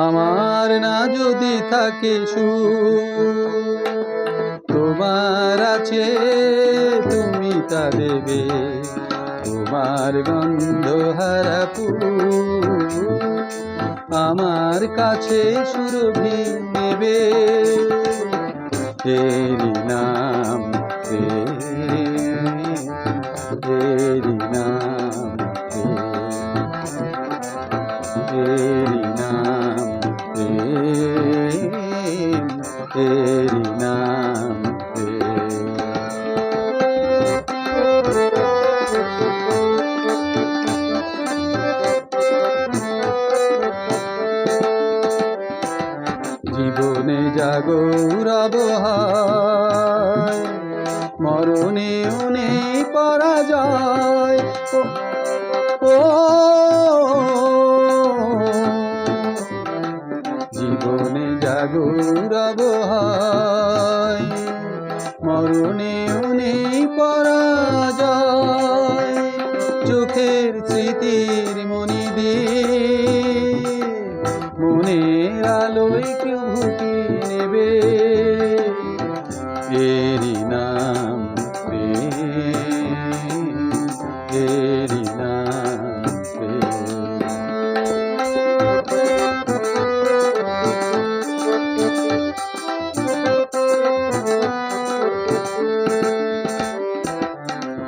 আমার না যদি থাকে সুর, তোমার আছে তুমি তা দেবে। তোমার গন্ধ হারা ফুল আমার কাছে সুরভি নেবে। এরি নাম এরি নাম এরি নাম এরি নাম। জীবনে জাগৌরব হয়, মরণেও নেই পরাজয়। ও জীবনে জাগৌরব হয়, মরণেও নেই পরাজয়। চোখের স্মৃতির মনি দিয়ে মনের আলোয় কেউ ভুটি নেবে। এরি নাম এরি নাম।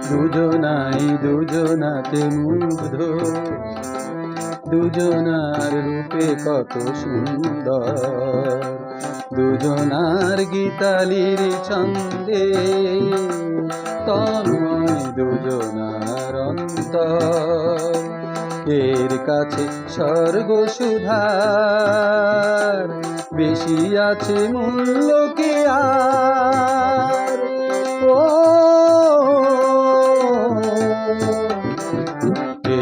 দুজনাই দুজনাতে মুগ্ধ, দুজনার রূপে কত সুন্দর। দুজনার গীতালির ছন্দে তন্ময় দুজনার অন্তর। এর কাছে স্বর্গ সুধার বেশি আছে মূল্য কে আর। ও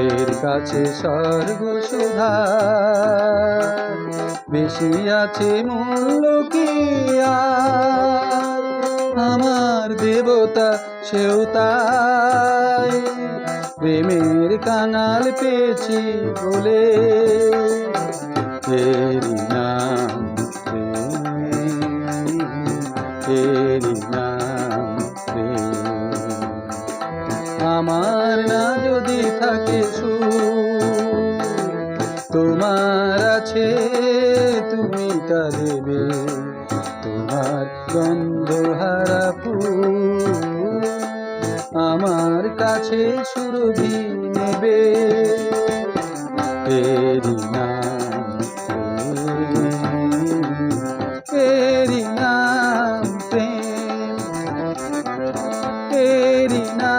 এর কাছে স্বর্গ সুধার বেশি আছে মূল্য কি আর। আমার দেবতা সেও তাই প্রেমের কাঙাল পেয়েছি বলে। এরি নাম এরি নাম। আমার না যদি থাকে সুর, তোমার আছে তুমি তা দেবে। তোমার গন্ধ হারা ফুল আমার কাছে সুরভি নেবে। এরি নাম এরি নাম প্রেম এরি নাম।